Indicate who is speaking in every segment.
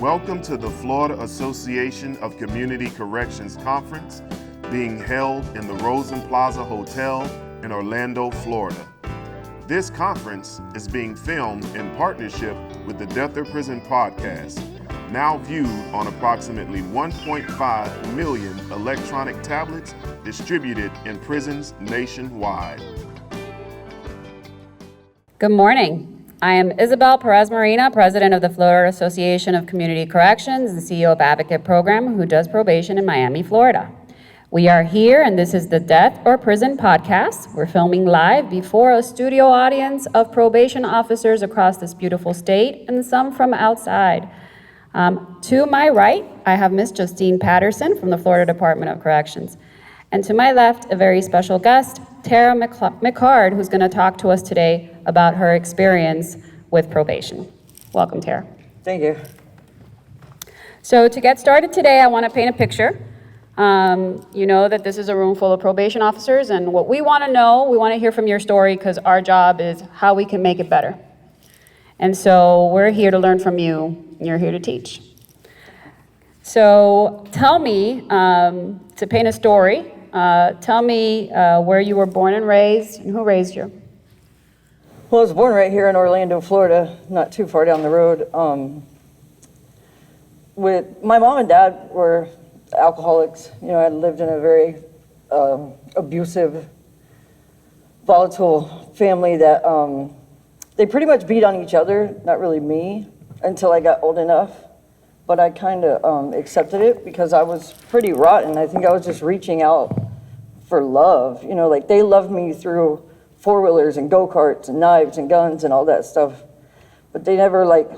Speaker 1: Welcome to the Florida Association of Community Corrections Conference being held in the Rosen Plaza Hotel in Orlando, Florida. This conference is being filmed in partnership with the Death or Prison podcast, now viewed on approximately 1.5 million electronic tablets distributed in prisons nationwide.
Speaker 2: Good morning. I am Isabel Perez-Morina, President of the Florida Association of Community Corrections and CEO of Advocate Program, who does probation in Miami, Florida. We are here, and this is the Death or Prison podcast. We're filming live before a studio audience of probation officers across this beautiful state and some from outside. To my right, I have Miss Justine Patterson from the Florida Department of Corrections. And to my left, a very special guest, Tara McCard, who's going to talk to us today about her experience with probation. Welcome, Tara.
Speaker 3: Thank you.
Speaker 2: So to get started today, I want to paint a picture. You know that this is a room full of probation officers, and what we want to know, we want to hear from your story, because our job is how we can make it better. And so we're here to learn from you, and you're here to teach. So tell me, to paint a story, tell me where you were born and raised, and who raised you?
Speaker 3: Well, I was born right here in Orlando, Florida, not too far down the road. With my mom and dad were alcoholics. You know, I lived in a very abusive, volatile family that they pretty much beat on each other, not really me, until I got old enough. But I kind of accepted it because I was pretty rotten. I think I was just reaching out for love. You know, like they loved me through four-wheelers and go-karts and knives and guns and all that stuff. But they never like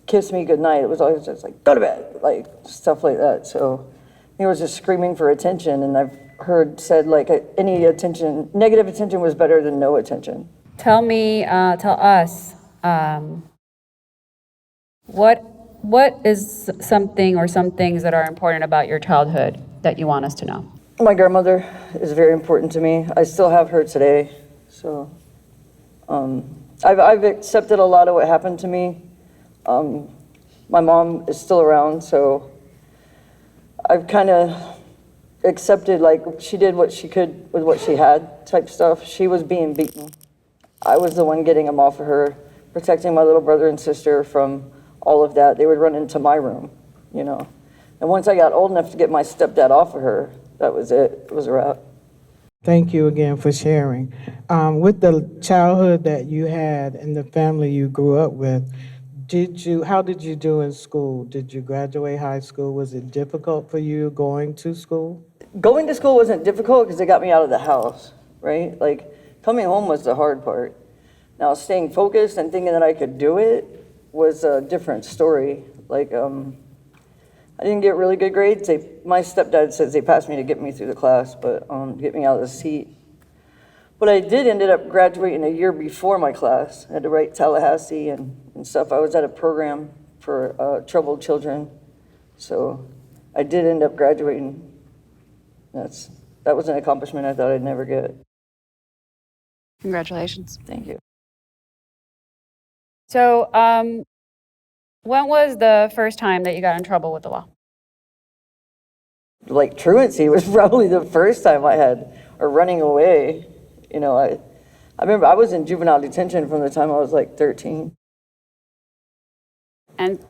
Speaker 3: kissed me goodnight. It was always just like, go to bed, like stuff like that. So I think I was just screaming for attention. And I've heard said like any attention, negative attention was better than no attention.
Speaker 2: Tell us, what is something or some things that are important about your childhood that you want us to know?
Speaker 3: My grandmother is very important to me. I still have her today. So I've accepted a lot of what happened to me. My mom is still around, so I've kind of accepted like she did what she could with what she had type stuff. She was being beaten. I was the one getting them off of her, protecting my little brother and sister from all of that. They would run into my room, you know. And once I got old enough to get my stepdad off of her, that was it. It was a wrap.
Speaker 4: Thank you again for sharing. With the childhood that you had and the family you grew up with, how did you do in school? Did you graduate high school? Was it difficult for you going to school?
Speaker 3: Going to school wasn't difficult because it got me out of the house, right? Like, coming home was the hard part. Now, staying focused and thinking that I could do it was a different story. Like, I didn't get really good grades. My stepdad says they passed me to get me through the class, but get me out of the seat. But I did ended up graduating a year before my class. I had to write Tallahassee and stuff. I was at a program for troubled children. So I did end up graduating. That was an accomplishment I thought I'd never get.
Speaker 2: Congratulations.
Speaker 3: Thank you.
Speaker 2: So, when was the first time that you got in trouble with the law?
Speaker 3: Like truancy was probably the first time I had, or running away. You know, I remember I was in juvenile detention from the time I was like 13.
Speaker 2: And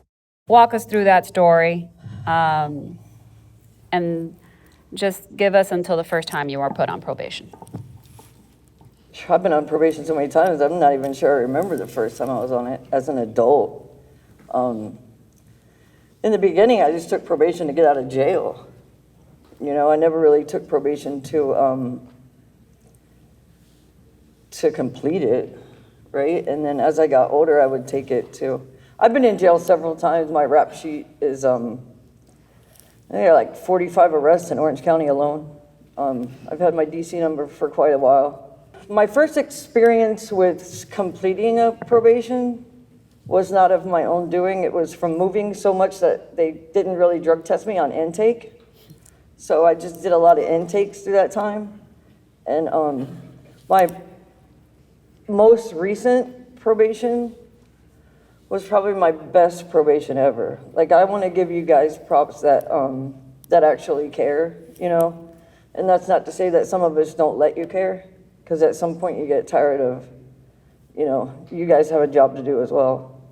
Speaker 2: walk us through that story, and just give us until the first time you were put on probation.
Speaker 3: I've been on probation so many times, I'm not even sure I remember the first time I was on it as an adult. In the beginning, I just took probation to get out of jail. You know, I never really took probation to complete it, right? And then as I got older, I would take it to. I've been in jail several times. My rap sheet is, I think like 45 arrests in Orange County alone. I've had my DC number for quite a while. My first experience with completing a probation was not of my own doing. It was from moving so much that they didn't really drug test me on intake. So I just did a lot of intakes through that time. And my most recent probation was probably my best probation ever. Like, I want to give you guys props that that actually care, you know? And that's not to say that some of us don't let you care, because at some point you get tired of, you know, you guys have a job to do as well.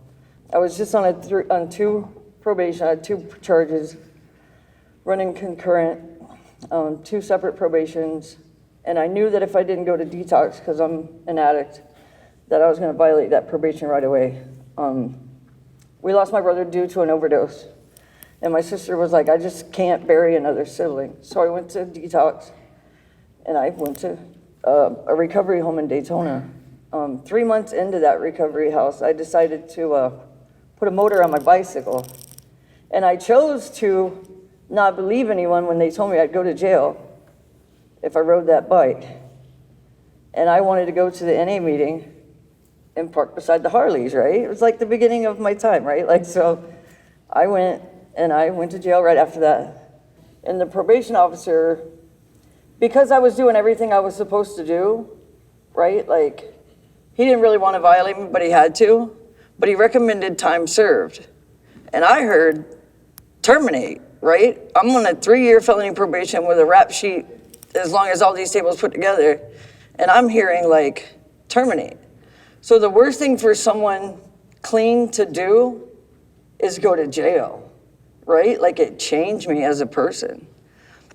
Speaker 3: I was just on 2 probation, I had 2 charges, running concurrent, 2 separate probations, and I knew that if I didn't go to detox, because I'm an addict, that I was going to violate that probation right away. We lost my brother due to an overdose. And my sister was like, I just can't bury another sibling. So I went to detox, and I went to a recovery home in Daytona. 3 months into that recovery house, I decided to put a motor on my bicycle. And I chose to not believe anyone when they told me I'd go to jail if I rode that bike. And I wanted to go to the NA meeting and park beside the Harleys, right? It was like the beginning of my time, right? Like, so I went to jail right after that. And the probation officer, because I was doing everything I was supposed to do, right? Like, he didn't really want to violate me, but he had to. But he recommended time served. And I heard terminate, right? I'm on a 3-year felony probation with a rap sheet as long as all these tables put together. And I'm hearing like terminate. So the worst thing for someone clean to do is go to jail, right? Like, it changed me as a person,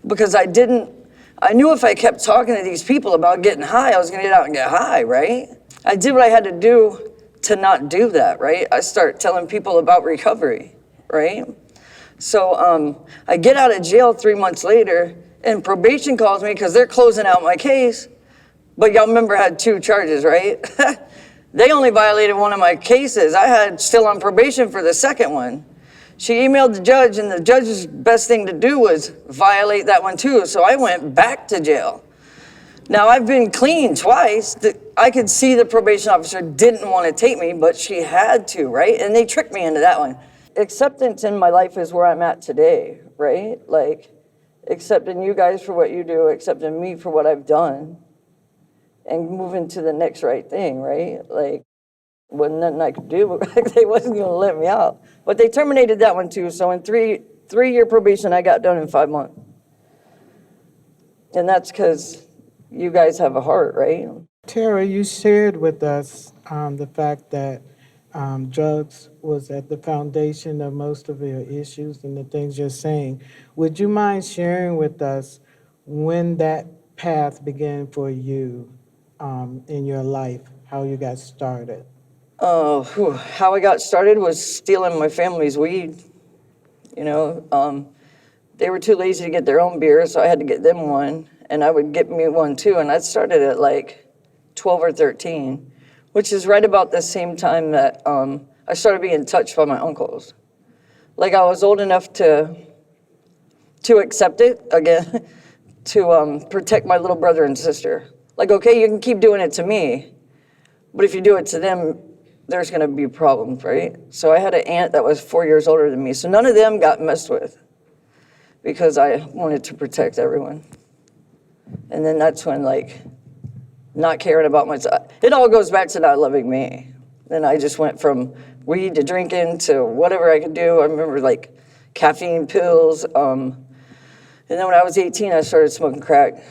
Speaker 3: because I knew if I kept talking to these people about getting high, I was gonna get out and get high, right? I did what I had to do to not do that, right? I start telling people about recovery, right? So I get out of jail 3 months later, and probation calls me because they're closing out my case. But y'all remember I had 2 charges, right? They only violated one of my cases. I had still on probation for the second one. She emailed the judge, and the judge's best thing to do was violate that one too. So I went back to jail. Now, I've been clean twice. I could see the probation officer didn't want to take me, but she had to, right? And they tricked me into that one. Acceptance in my life is where I'm at today, right? Like, accepting you guys for what you do, accepting me for what I've done, and moving to the next right thing, right? Like, wasn't nothing I could do, but they wasn't gonna let me out. But they terminated that one too, so in 3-year probation, I got done in 5 months. And that's because you guys have a heart, right?
Speaker 4: Tara, you shared with us the fact that drugs was at the foundation of most of your issues and the things you're saying. Would you mind sharing with us when that path began for you in your life, how you got started?
Speaker 3: How I got started was stealing my family's weed. You know, they were too lazy to get their own beer, so I had to get them one, and I would get me one too. And I started at like 12 or 13, which is right about the same time that I started being touched by my uncles. Like, I was old enough to accept it again, to protect my little brother and sister. Like, okay, you can keep doing it to me, but if you do it to them, there's gonna be problems, right? So I had an aunt that was 4 years older than me, so none of them got messed with because I wanted to protect everyone. And then that's when, like, not caring about myself, it all goes back to not loving me. Then I just went from weed to drinking to whatever I could do. I remember, like, caffeine pills. And then when I was 18, I started smoking crack.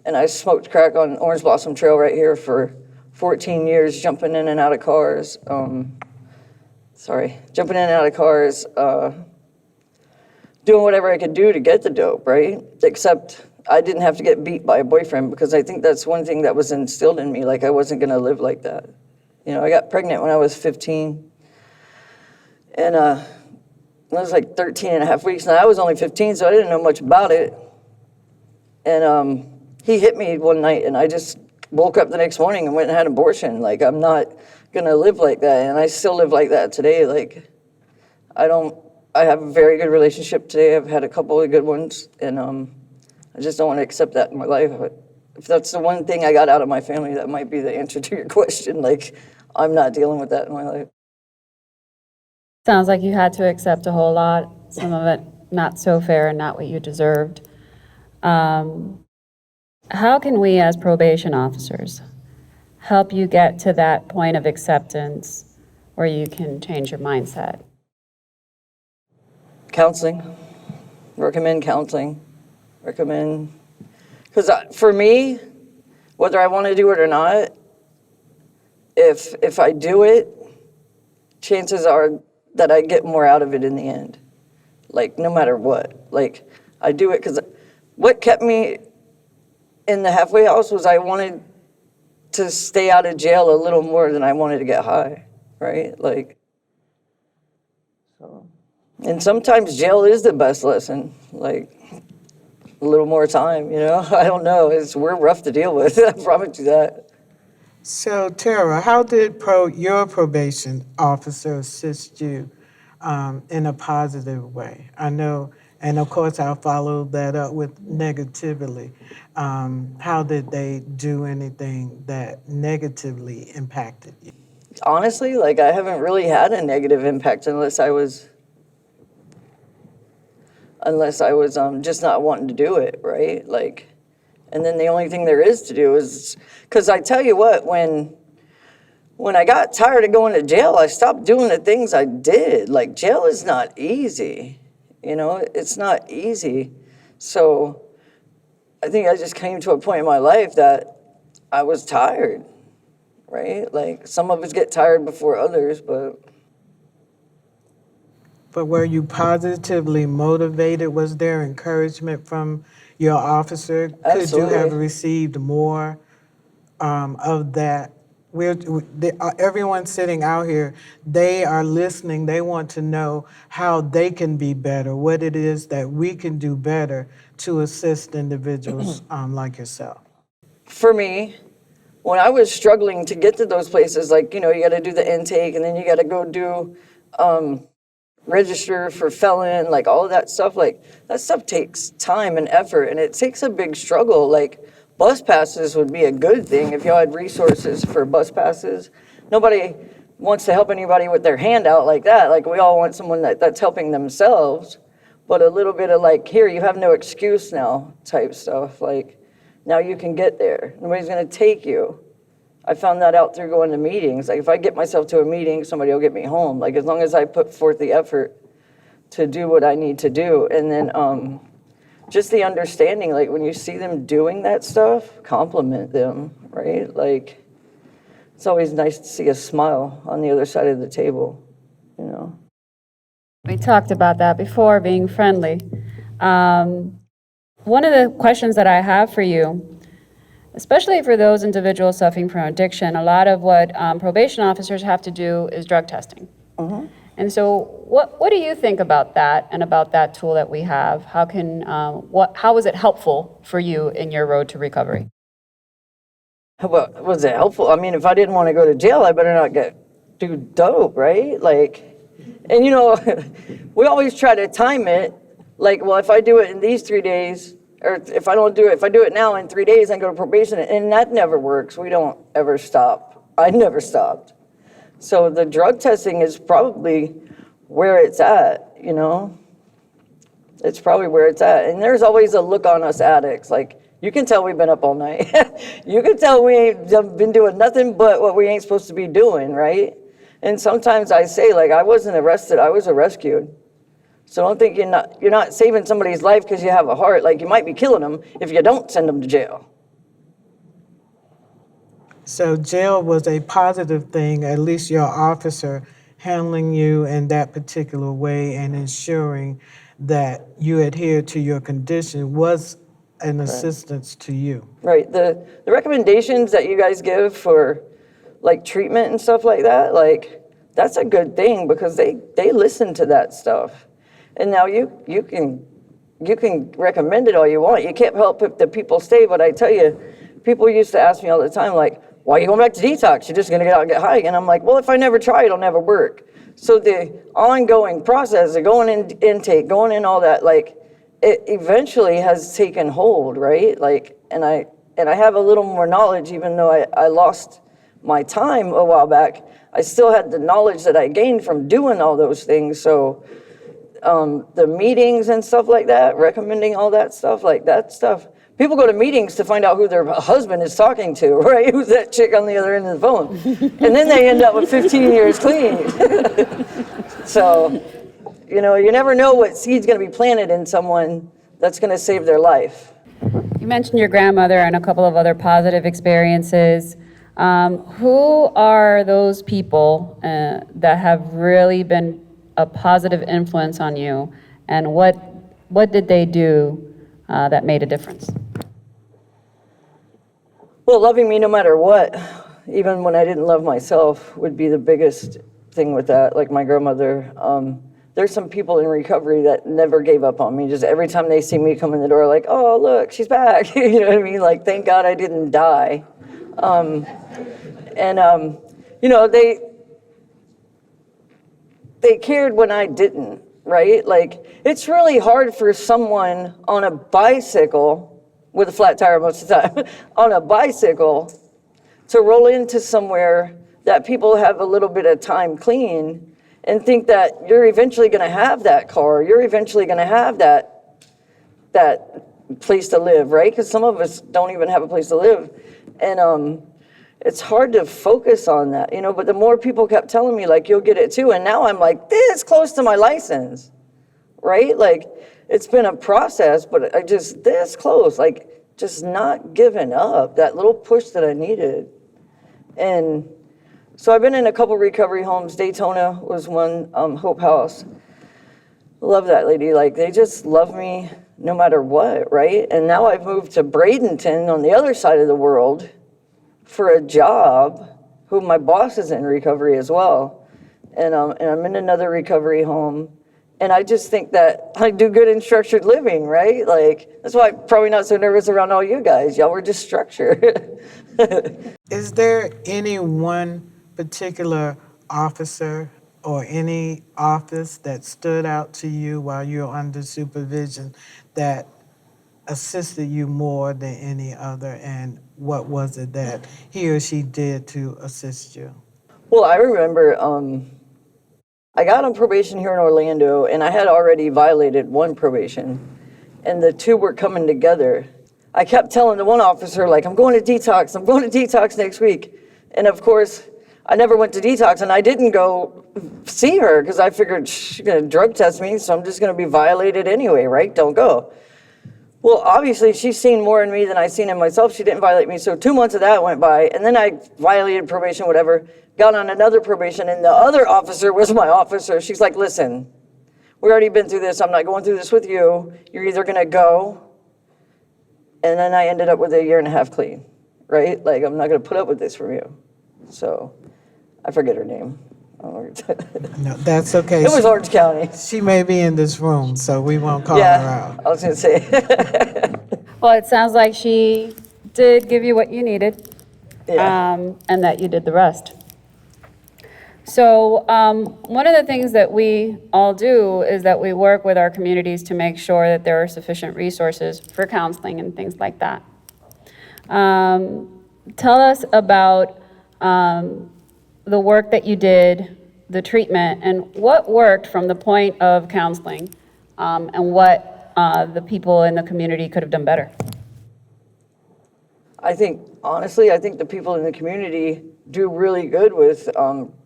Speaker 3: And I smoked crack on Orange Blossom Trail right here for 14 years, jumping in and out of cars. Jumping in and out of cars, doing whatever I could do to get the dope, right? Except I didn't have to get beat by a boyfriend, because I think that's one thing that was instilled in me, like I wasn't gonna live like that. You know, I got pregnant when I was 15, and it was like 13 and a half weeks, and I was only 15, so I didn't know much about it. And he hit me one night, and I just woke up the next morning and went and had an abortion. Like, I'm not gonna live like that, and I still live like that today. Like, I have a very good relationship today. I've had a couple of good ones, and I just don't want to accept that in my life. But if that's the one thing I got out of my family, that might be the answer to your question. Like, I'm not dealing with that in my life.
Speaker 2: Sounds like you had to accept a whole lot, some of it not so fair and not what you deserved. How can we as probation officers help you get to that point of acceptance where you can change your mindset?
Speaker 3: Counseling. Recommend counseling. Recommend, because for me, whether I want to do it or not, if I do it, chances are that I get more out of it in the end. Like, no matter what. Like, I do it because what kept me in the halfway house was I wanted to stay out of jail a little more than I wanted to get high, right? Like, so. And sometimes jail is the best lesson. Like, a little more time, you know? I don't know. We're rough to deal with. I promise you that.
Speaker 4: So Tara, how did your probation officer assist you in a positive way? I know, and of course I'll follow that up with negatively. How did they do anything that negatively impacted you?
Speaker 3: Honestly, like, I haven't really had a negative impact unless I was just not wanting to do it, right? Like, and then the only thing there is to do is, because I tell you what, when I got tired of going to jail, I stopped doing the things I did. Like, jail is not easy, you know? It's not easy. So I think I just came to a point in my life that I was tired, right? Like, some of us get tired before others, but
Speaker 4: were you positively motivated? Was there encouragement from your officer?
Speaker 3: Absolutely.
Speaker 4: Could you have received more of that? Everyone sitting out here, they are listening. They want to know how they can be better, what it is that we can do better to assist individuals like yourself.
Speaker 3: for me, when I was struggling to get to those places, like, you know, you got to do the intake and then you got to go do register for felon, like all of that stuff, like that stuff takes time and effort and it takes a big struggle. Like, bus passes would be a good thing if y'all had resources for bus passes. Nobody wants to help anybody with their hand out like that. Like, we all want someone that's helping themselves, but a little bit of like, here, you have no excuse now type stuff. Like, now you can get there. Nobody's going to take you. I found that out through going to meetings. Like, if I get myself to a meeting, somebody will get me home. Like, as long as I put forth the effort to do what I need to do. And then just the understanding, like, when you see them doing that stuff, compliment them, right? Like, it's always nice to see a smile on the other side of the table, you know?
Speaker 2: We talked about that before, being friendly. One of the questions that I have for you, especially for those individuals suffering from addiction, a lot of what probation officers have to do is drug testing. And so what do you think about that and about that tool that we have? How is it helpful for you in your road to recovery?
Speaker 3: Well, was it helpful? I mean, if I didn't want to go to jail, I better not do dope, right? Like, and you know, we always try to time it. Like, well, if I do it in these 3 days, or if I don't do it, if I do it now in 3 days, I go to probation, and that never works. We don't ever stop. I never stopped. So the drug testing is probably where it's at, you know? It's probably where it's at. And there's always a look on us addicts. Like, you can tell we've been up all night. You can tell we ain't been doing nothing but what we ain't supposed to be doing, right? And sometimes I say, like, I wasn't arrested, I was rescued. So don't think you're not saving somebody's life because you have a heart. Like, you might be killing them if you don't send them to jail.
Speaker 4: So jail was a positive thing, at least your officer handling you in that particular way and ensuring that you adhere to your condition was an assistance to you.
Speaker 3: Right. The recommendations that you guys give for, like, treatment and stuff like that, like, that's a good thing because they listen to that stuff. And now you can recommend it all you want. You can't help if the people stay, but I tell you, people used to ask me all the time, like, why are you going back to detox? You're just going to get out and get high. And I'm like, well, if I never try, it'll never work. So the ongoing process of going in intake, going in all that, like, it eventually has taken hold, right? Like, and I have a little more knowledge, even though I lost my time a while back. I still had the knowledge that I gained from doing all those things. So the meetings and stuff like that, recommending all that stuff, like that stuff, People go to meetings to find out who their husband is talking to, right? Who's that chick on the other end of the phone? And then they end up with 15 years clean. So, you know, you never know what seed's going to be planted in someone that's going to save their life.
Speaker 2: You mentioned your grandmother and a couple of other positive experiences. Who are those people that have really been a positive influence on you, and what did they do that made a difference?
Speaker 3: Well, loving me no matter what, even when I didn't love myself, would be the biggest thing with that. Like my grandmother, there's some people in recovery that never gave up on me. Just every time they see me come in the door, like, oh, look, she's back. You know what I mean? Like, thank God I didn't die. You know, they cared when I didn't, right? Like, it's really hard for someone on a bicycle, with a flat tire most of the time, on a bicycle, to roll into somewhere that people have a little bit of time clean and think that you're eventually going to have that car, you're eventually going to have that place to live, right? Because some of us don't even have a place to live. And it's hard to focus on that, you know, but the more people kept telling me, like, you'll get it too, and now I'm like, this close to my license, right? Like, it's been a process, but I just, this close, like, just not giving up, that little push that I needed. And so I've been in a couple recovery homes. Daytona was one, Hope House. Love that lady. Like, they just love me no matter what, right? And now I've moved to Bradenton on the other side of the world for a job, who my boss is in recovery as well. And I'm in another recovery home. And I just think that I do good in structured living, right? Like, that's why I'm probably not so nervous around all you guys. Y'all were just structured.
Speaker 4: Is there any one particular officer or any office that stood out to you while you were under supervision that assisted you more than any other, and what was it that he or she did to assist you?
Speaker 3: Well, I remember I got on probation here in Orlando, and I had already violated one probation, and the two were coming together. I kept telling the one officer, like, I'm going to detox next week. And of course, I never went to detox, and I didn't go see her because I figured she's going to drug test me, so I'm just going to be violated anyway, right? Don't go. Well, obviously, she's seen more in me than I've seen in myself. She didn't violate me, so 2 months of that went by, and then I violated probation, whatever, got on another probation, and the other officer was my officer. She's like, listen, we've already been through this. I'm not going through this with you. You're either going to go, and then I ended up with 1.5 years clean, right? Like, I'm not going to put up with this from you. So I forget her name.
Speaker 4: No, that's okay.
Speaker 3: It was Orange County.
Speaker 4: She may be in this room, so we won't call her
Speaker 3: Yeah,
Speaker 4: out.
Speaker 3: I was going to say.
Speaker 2: Well, it sounds like she did give you what you needed,
Speaker 3: Yeah.
Speaker 2: and that you did the rest. So one of the things that we all do is that we work with our communities to make sure that there are sufficient resources for counseling and things like that. Tell us about the work that you did, the treatment, and what worked from the point of counseling, and what the people in the community could have done better.
Speaker 3: Honestly, I think the people in the community do really good with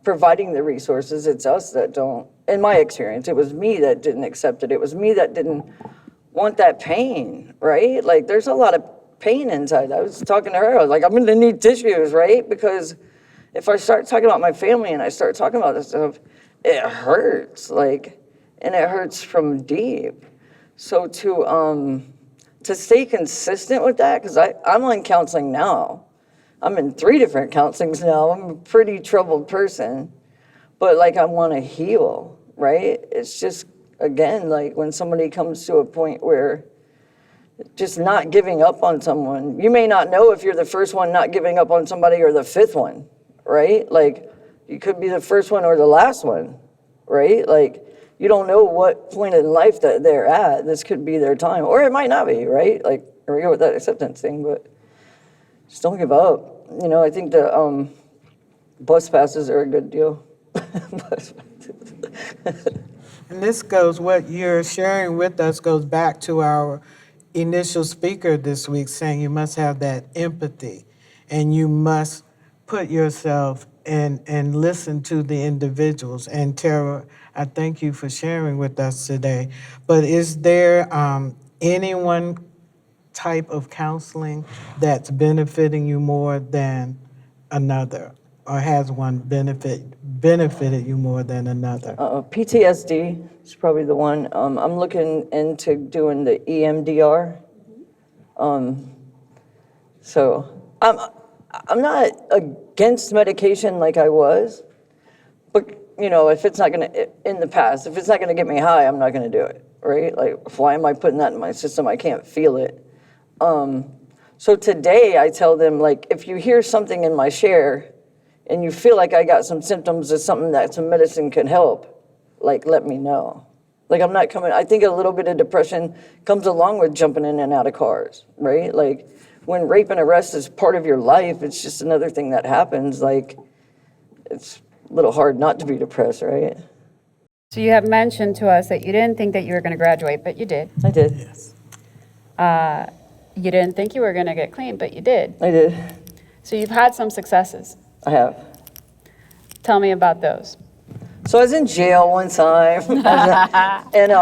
Speaker 3: providing the resources. It's us that don't. In my experience, it was me that didn't accept it. It was me that didn't want that pain, right? Like, there's a lot of pain inside. I was talking to her, I was like, I'm gonna need tissues, right? Because if I start talking about my family and I start talking about this stuff, it hurts, like, and it hurts from deep. So to stay consistent with that, because I'm on counseling now. I'm in 3 different counselings now. I'm a pretty troubled person, but like, I want to heal, right? It's just, again, like when somebody comes to a point where just not giving up on someone, you may not know if you're the first one not giving up on somebody or the 5th one, right? Like, you could be the first one or the last one, right? Like, you don't know what point in life that they're at. This could be their time, or it might not be, right? Like, here we go with that acceptance thing, but just don't give up. You know, I think the bus passes are a good deal.
Speaker 4: And this goes, what you're sharing with us goes back to our initial speaker this week saying you must have that empathy and you must put yourself and listen to the individuals. And Tara, I thank you for sharing with us today. But is there any one type of counseling that's benefiting you more than another? Or has one benefited you more than another?
Speaker 3: PTSD is probably the one. I'm looking into doing the EMDR. So I'm not against medication like I was, but if it's not gonna, in the past, if it's not gonna get me high, I'm not gonna do it, right? Like, why am I putting that in my system? I can't feel it. So today I tell them, like, if you hear something in my share and you feel like I got some symptoms of something that some medicine can help, like, let me know. Like, I'm not coming, I think a little bit of depression comes along with jumping in and out of cars, right? Like, when rape and arrest is part of your life, it's just another thing that happens. Like, it's a little hard not to be depressed, right?
Speaker 2: So you have mentioned to us that you didn't think that you were going to graduate, but you did.
Speaker 3: I did.
Speaker 4: Yes.
Speaker 2: You didn't think you were going to get clean, but you did.
Speaker 3: I did.
Speaker 2: So you've had some successes.
Speaker 3: I have.
Speaker 2: Tell me about those.
Speaker 3: So I was in jail one time, and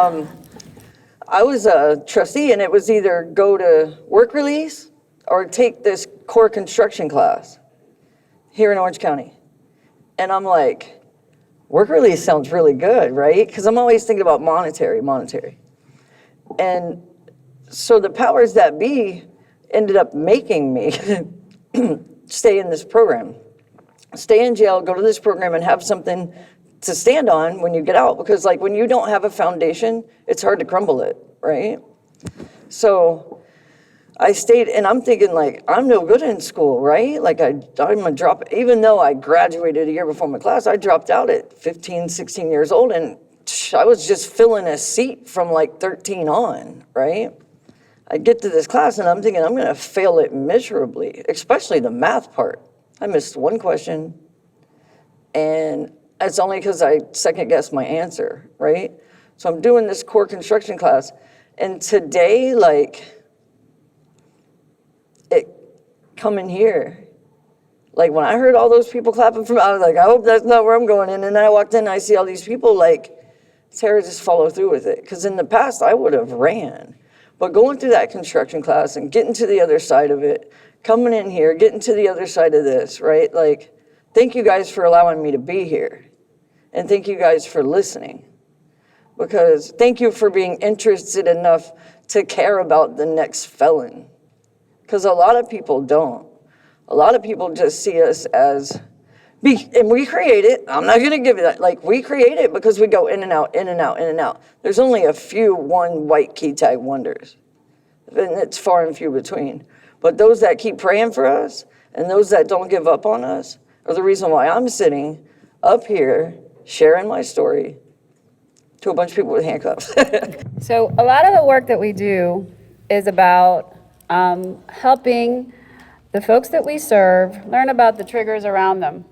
Speaker 3: I was a trustee, and it was either go to work release or take this core construction class here in Orange County. And I'm like, work release sounds really good, right? Because I'm always thinking about monetary. And so the powers that be ended up making me stay in this program. Stay in jail, go to this program, and have something to stand on when you get out. Because, like, when you don't have a foundation, it's hard to crumble it, right? So I stayed, and I'm thinking, like, I'm no good in school, right? Like, I'm a drop. Even though I graduated a year before my class, I dropped out at 15, 16 years old, and I was just filling a seat from, like, 13 on, right? I get to this class, and I'm thinking, I'm going to fail it miserably, especially the math part. I missed one question, and it's only because I second-guessed my answer, right? So I'm doing this core construction class, and today, like, it coming here. Like, when I heard all those people clapping from, I was like, I hope that's not where I'm going. And then I walked in, and I see all these people, like, Sarah, just follow through with it. Because in the past, I would have ran. But going through that construction class and getting to the other side of it, coming in here, getting to the other side of this, right? Like, thank you guys for allowing me to be here. And thank you guys for listening. Because thank you for being interested enough to care about the next felon. Because a lot of people don't. A lot of people just see us as, and we create it. I'm not going to give you that. Like, we create it because we go in and out, in and out, in and out. There's only a few one white key tag wonders. And it's far and few between. But those that keep praying for us and those that don't give up on us are the reason why I'm sitting up here sharing my story to a bunch of people with handcuffs.
Speaker 2: So a lot of the work that we do is about helping the folks that we serve learn about the triggers around them,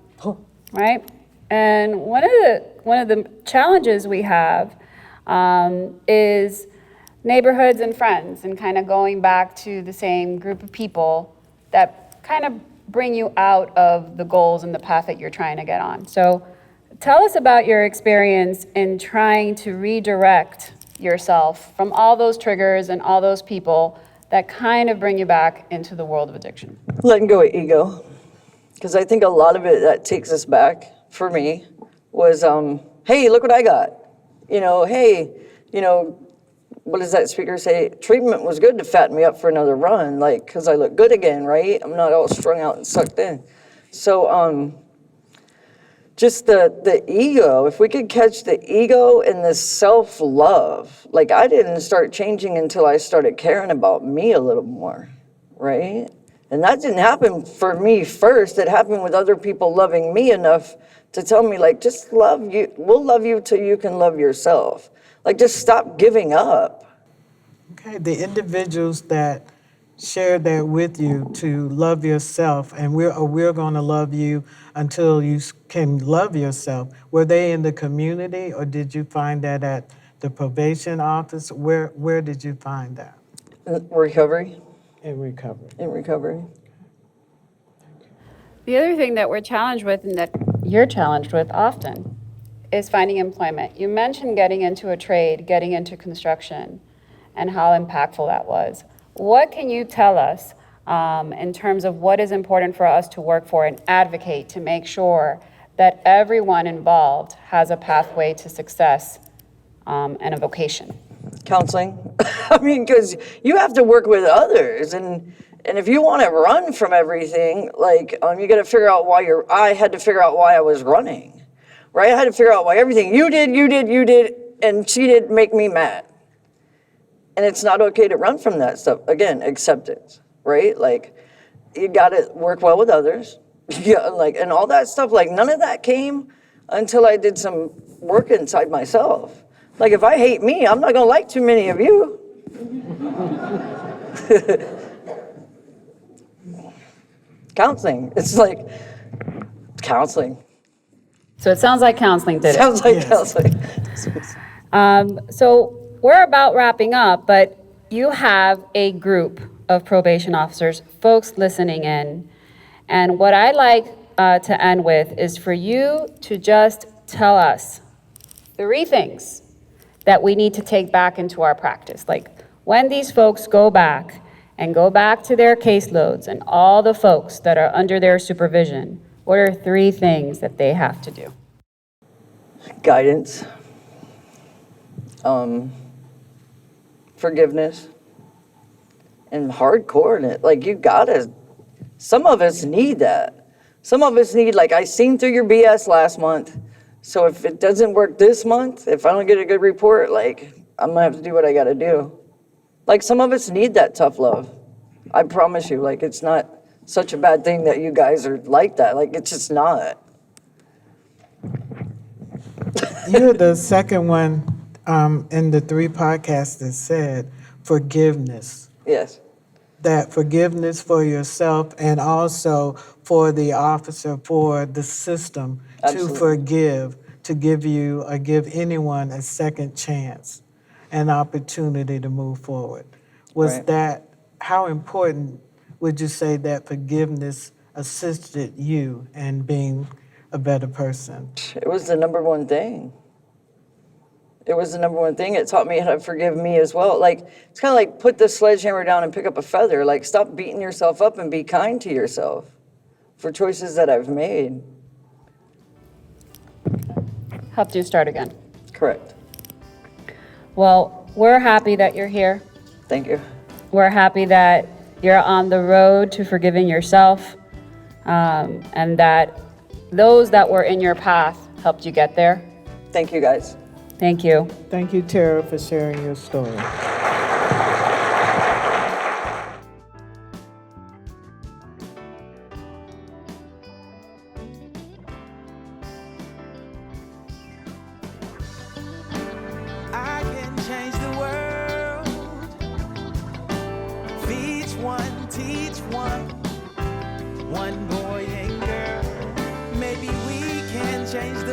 Speaker 2: right? And one of the challenges we have is neighborhoods and friends, and kind of going back to the same group of people that kind of bring you out of the goals and the path that you're trying to get on. So tell us about your experience in trying to redirect yourself from all those triggers and all those people that kind of bring you back into the world of addiction.
Speaker 3: Letting go of ego. Because I think a lot of it that takes us back, for me, was, hey, look what I got. Hey, what does that speaker say? Treatment was good to fatten me up for another run, like, because I look good again, right? I'm not all strung out and sucked in. So, just the ego, if we could catch the ego and the self-love, like, I didn't start changing until I started caring about me a little more, right? And that didn't happen for me first. It happened with other people loving me enough to tell me, like, just love you. We'll love you till you can love yourself. Like, just stop giving up.
Speaker 4: Okay, the individuals that shared that with you to love yourself, and we're going to love you until you can love yourself. Were they in the community, or did you find that at the probation office? Where did you find that?
Speaker 3: Recovery.
Speaker 4: in recovery?
Speaker 3: In recovery.
Speaker 2: The other thing that we're challenged with and that you're challenged with often is finding employment. You mentioned getting into a trade, getting into construction, and how impactful that was. What can you tell us in terms of what is important for us to work for and advocate to make sure that everyone involved has a pathway to success and a vocation?
Speaker 3: Counseling. I mean, because you have to work with others, and if you want to run from everything, like you got to figure out why I had to figure out why I was running, right? I had to figure out why everything you did, and she did make me mad. And it's not okay to run from that stuff. Again, acceptance, right? Like, you got to work well with others, and all that stuff. Like, none of that came until I did some work inside myself. Like, if I hate me, I'm not going to like too many of you. Counseling. It's like counseling.
Speaker 2: So it sounds like counseling did it.
Speaker 3: Sounds like counseling.
Speaker 2: So we're about wrapping up, but you have a group of probation officers, folks listening in. And what I'd like to end with is for you to just tell us 3 things that we need to take back into our practice. Like, when these folks go back to their caseloads and all the folks that are under their supervision, what are 3 things that they have to do?
Speaker 3: Guidance. Forgiveness. And hardcore in it. Like, you gotta, some of us need that. Some of us need, like, I seen through your BS last month. So if it doesn't work this month, if I don't get a good report, like, I'm gonna have to do what I gotta do. Like, some of us need that tough love. I promise you, like, it's not such a bad thing that you guys are like that. Like, it's just not.
Speaker 4: You're the second one in the 3 podcasts that said forgiveness.
Speaker 3: Yes.
Speaker 4: That forgiveness for yourself and also for the officer, for the system
Speaker 3: Absolutely.
Speaker 4: to forgive, to give you or give anyone a second chance, an opportunity to move forward. Was
Speaker 3: Right.
Speaker 4: that, how important would you say that forgiveness assisted you in being a better person?
Speaker 3: It was the number one thing. It was the number one thing. It taught me how to forgive me as well. Like, it's kind of like put the sledgehammer down and pick up a feather. Like, stop beating yourself up and be kind to yourself for choices that I've made.
Speaker 2: Helped you start again.
Speaker 3: Correct.
Speaker 2: Well, we're happy that you're here.
Speaker 3: Thank you.
Speaker 2: We're happy that you're on the road to forgiving yourself, and that those that were in your path helped you get there.
Speaker 3: Thank you, guys.
Speaker 2: Thank you.
Speaker 4: Thank you, Tara, for sharing your story.
Speaker 5: I can change the world. Each one, teach one boy and girl. Maybe we can change the